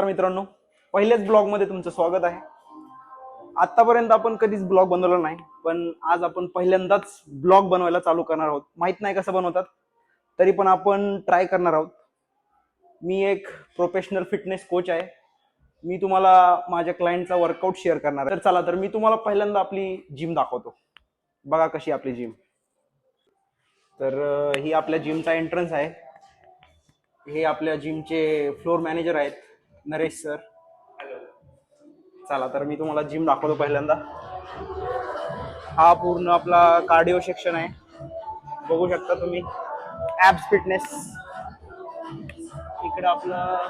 मित्रांनो, पहिल्याच ब्लॉग मध्ये तुमचं स्वागत आहे. आतापर्यंत आपण कधीच ब्लॉग बनवला नाही, पण आज आपण पहिल्यांदाच ब्लॉग बनवायला चालू करणार आहोत. माहित नाही कसं बनवतात, तरी पण आपण ट्राय करणार आहोत. मी एक प्रोफेशनल फिटनेस कोच आहे. मी तुम्हाला माझ्या क्लायंटचा वर्कआउट शेअर करणार आहे. तर चला, तर मी तुम्हाला पहिल्यांदा आपली जिम दाखवतो. बघा कशी आपली जिम. तर ही आपल्या जिमचा एंट्रन्स आहे. हे आपल्या जिमचे फ्लोर मॅनेजर आहेत, नरेश सर. चला, तर मी तुम्हाला जिम दाखवतो पहिल्यांदा. हा पूर्ण आपला कार्डिओ सेक्शन आहे. बघू शकता तुम्ही, ॲब्स फिटनेस. इकडे आपलं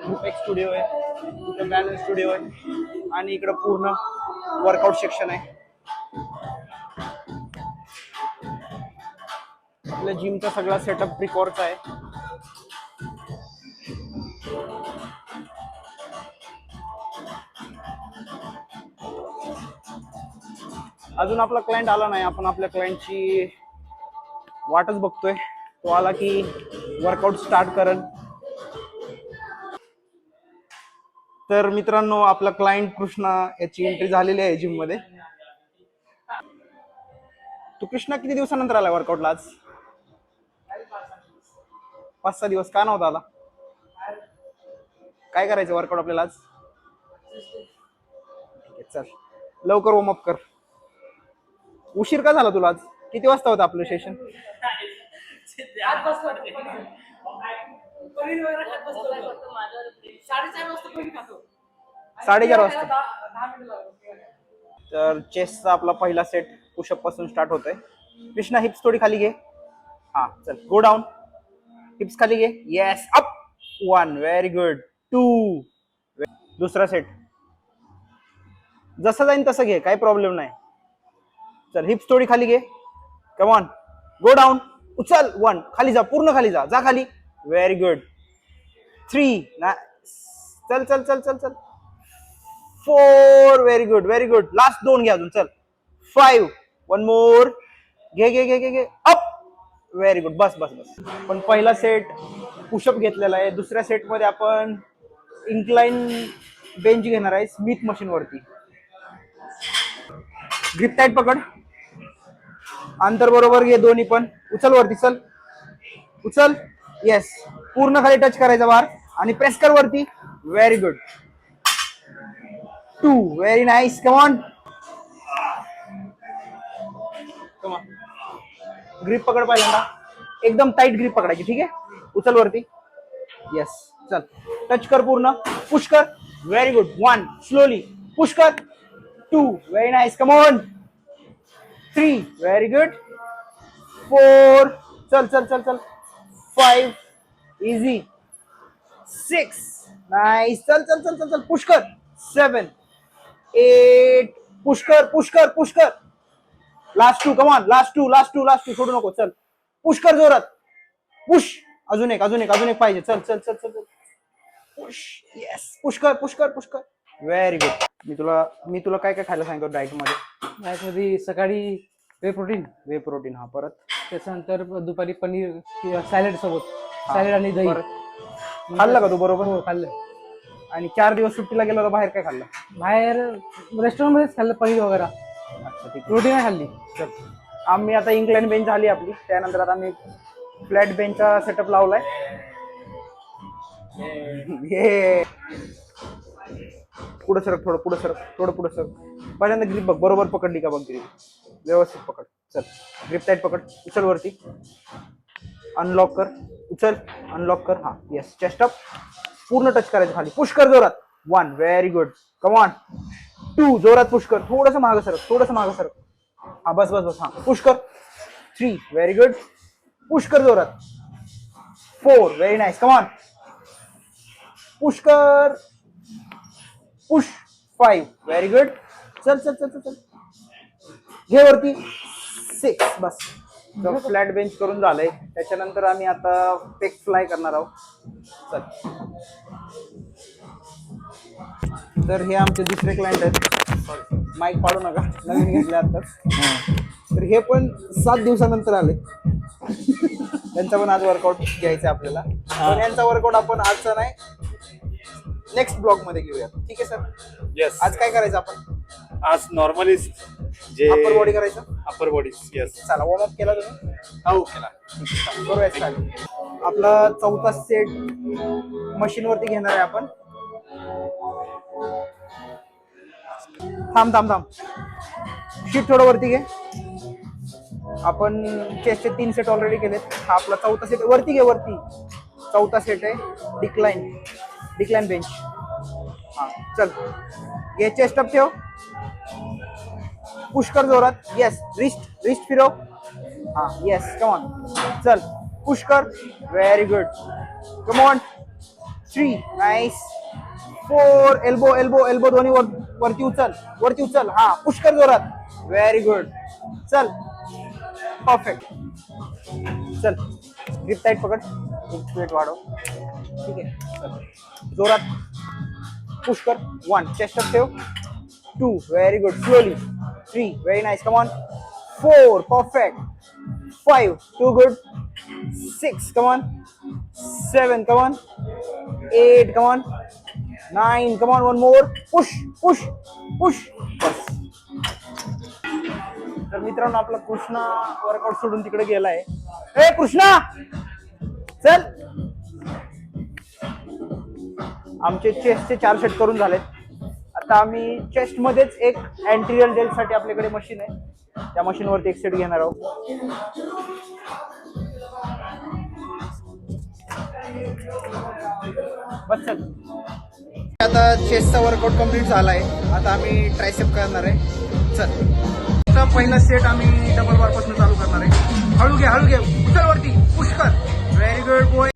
ग्रुप एक स्टुडिओ आहे, इकडे बॅलन्स स्टुडिओ आहे, आणि इकडे पूर्ण वर्कआउट सेक्शन आहे. आपल्या जिमचा सगळा सेटअप प्रिकॉर्डचा आहे. अजून आपला क्लायंट आला नाही. आपण आपल्या क्लायंटची वाटच बघतोय. तो आला की वर्कआउट स्टार्ट करेल. तर मित्रांनो, आपला क्लायंट कृष्णा याची एंट्री झालेली आहे जिम मध्ये. तू कृष्णा किती दिवसानंतर आला वर्कआउटला आज? 5-6 दिवस. का नव्हता आला? काय करायचं वर्कआउट आपल्याला आज? चल लवकर वॉर्मअप कर. उशीर का झाला तुला आज? किती वाजता होतं आपलं सेशन? 4:30 वाजता. तर चेस्टचा आपला पहिला सेट पुशअप पासून स्टार्ट होतोय. कृष्णा, हिप्स थोडी खाली घे. हा, चल गो डाऊन. हिप्स खाली घे. Yes, up. 1, very good. 2, दुसरा सेट. जसं जाईन तसं घे, काही प्रॉब्लेम नाही. चल, हिप्स थोडी खाली घे. Come on, go down. उचल. 1, खाली जा, पूर्ण खाली जा. जा खाली. Very good. 3, चल चल चल चल चल. 4, very good very good. Last 2 घे अजून. चल. 5, 1 मोर. घे घे घे घे घे. अप. Very good. बस बस बस. पण पहिला सेट पुशअप घेतलेला आहे. दुसऱ्या सेट मध्ये आपण इन्क्लाइन बेंच घेणार आहे स्मिथ मशीन वरती. ग्रिप टाईट पकड. अंतर बरोबर घे दोन्ही पण. उचल वरती. चल उचल. येस, पूर्ण खाली टच करायचा बार आणि प्रेस कर वरती. Very good. 2, very nice. Come on. Grip पकड पहिल्यांदा. एकदम टाईट ग्रिप पकडायची. ठीक आहे. उचल वरती. येस, चल टच कर पूर्ण. पुश कर. Very good. 1, स्लोली पुश कर. 2, very nice. Come on. 3, very good. 4, चल चल चल चल. 5, इझी. 6, नाईस. चल चल चल चल चल. पुश कर. 7, 8, पुश कर पुश कर पुश कर. Last 2, come on. Last 2 last 2 last 2. सोडू नको. चल पुश कर जोरात. पुश. अजून एक अजून एक अजून एक पाहिजे. चल चल चल चल चल. पुश. येस, पुश कर पुश कर पुश कर. Very good. मी तुला काय काय खायला सांगतो डाएट मध्ये? सकाळी वे प्रोटीन. हा, परत त्याच्यानंतर दुपारी पनीर सॅलड सोबत. सॅलड आणि दही. खाल्लं का तू? बरोबर. हो, खाल्लं. आणि 4 दिवस सुट्टीला गेलो तर बाहेर काय खाल्लं? बाहेर रेस्टॉरंट मध्येच खाल्लं, पनीर वगैरे. अच्छा, ठीक. रोटी नाही खाल्ली. चल, आम्ही आता इन्क्लाइन बेंच झाली आपली. त्यानंतर आता आम्ही फ्लॅट बेंचचा सेटअप लावलाय. हे पुढे सरक, थोडं पुढे सरक, थोडं पुढे सरक. पहिल्यांदा ग्रिप बघ, बरोबर पकडली का बघ. ग्रिप व्यवस्थित पकड. चल, ग्रिप टाईट पकड. उचल वरती. अनलॉक कर. उचल. अनलॉक कर. हा, येस. Chest up. पूर्ण टच करायचं खाली. पुश कर जोरात. 1, व्हेरी गुड. Come on. 2, जोरात पुश कर. थोडंसं मागं सरक, थोडंसं मागं सरक. हा, बस बस बस. हा, पुश कर. 3, व्हेरी गुड. पुश कर जोरात. 4, very nice. Come on. Push कर. पुश. 5, very good. चल चल चल चल. घे वरती. 6, बस. फ्लॅट बेंच करून झालंय. त्याच्यानंतर आम्ही आता पेक फ्लाय करणार आहोत. चल. तर हे आमचे दुसरे क्लायंट आहेत. माईक पाडू नका, नवीन घेतले आताच. तर हे पण 7 दिवसानंतर आले. त्यांचा पण आज वर्कआउट घ्यायचा आपल्याला. पण यांचा वर्कआउट आपण आजचा नाही, नेक्स्ट ब्लॉग मध्ये घेऊया. ठीक आहे सर. येस. आज काय करायचं आपण? आज नॉर्मली जे अप्पर बॉडी करायचं. Upper body. येस. चला वॉर्म अप केला तुम्ही? हो केला. करूया स्टार्ट. आपला चौथा सेट मशीन वरती घेणार आहे आपण. थांब शीट थोडं वरती घे. आपण चेस्टचे 3 सेट ऑलरेडी केलेत. हा आपला चौथा सेट. वरती घे, वरती. चौथा सेट आहे डिक्लाइन बेंच. हा चल घे. चेस्ट अप ठेव. पुश कर जोरात. येस. रिस्ट फिरव. हा येस. Come on. चल पुश कर. Very good. Come on. 3 nice. 4 elbow दोन्ही वरती उचल. हा पुश कर जोरात. Very good. चल परफेक्ट. चल ग्रिप टाइट पकड. वेट वाढव. ठीक आहे. चल जोरात पुश कर. 1 चेस्ट अप ठेव. 2 very good. Slowly. 3 very nice. Come on. 4 perfect. 5 too good. 6 come on. 7 come on. 8 come on. 9 come on. One more. Push. बस. तर मित्रांनो आपला कृष्णा वर्कआउट सोडून तिकडे गेलाय. ए कृष्णा चल. आमचे चेस्टचे 4 सेट करून झालेत. आता आम्ही चेस्ट मध्येच एक अँटीरियर डेल साठी आपल्याकडे मशीन आहे. त्या मशीन वरती एक सेट घेणार आहोत. बस चल. आता चेस्टचा वर्कआउट कम्प्लीट झालाय. आता आम्ही ट्रायसेप करणार आहे. चल. पहिला सेट आम्ही डबल बार पासून चालू करणार आहे. हळू घे. उचल वरती. पुश कर. Very good boy.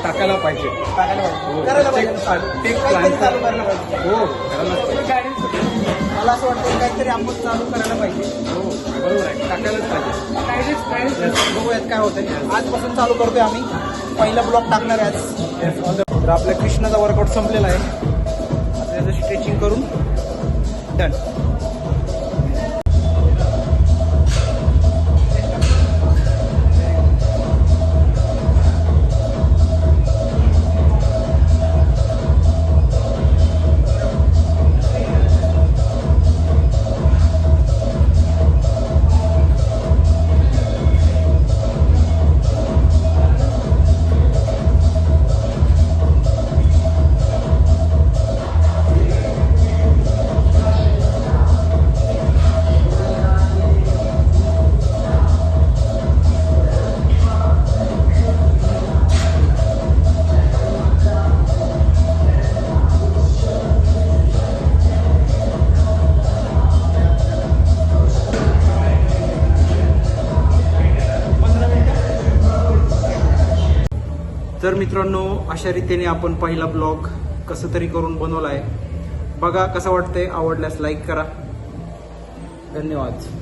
टाकायला पाहिजे. करायला पाहिजे. चालू करायला पाहिजे. हो मला असं वाटतं काहीतरी आपण चालू करायला पाहिजे. हो बरोबर आहे. टाकायलाच पाहिजे. बघूयात काय होतं. आजपासून चालू करतोय आम्ही. पहिला ब्लॉक टाकणार आहे आज. तर आपल्या कृष्णाचा वर्कआउट संपलेला आहे. आता त्याचं स्ट्रेचिंग करून डन. तर मित्रांनो अशा रीतीने आपण पहिला ब्लॉग कसं तरी करून बनवला आहे. बघा कसं वाटतंय. आवडल्यास लाईक करा. धन्यवाद.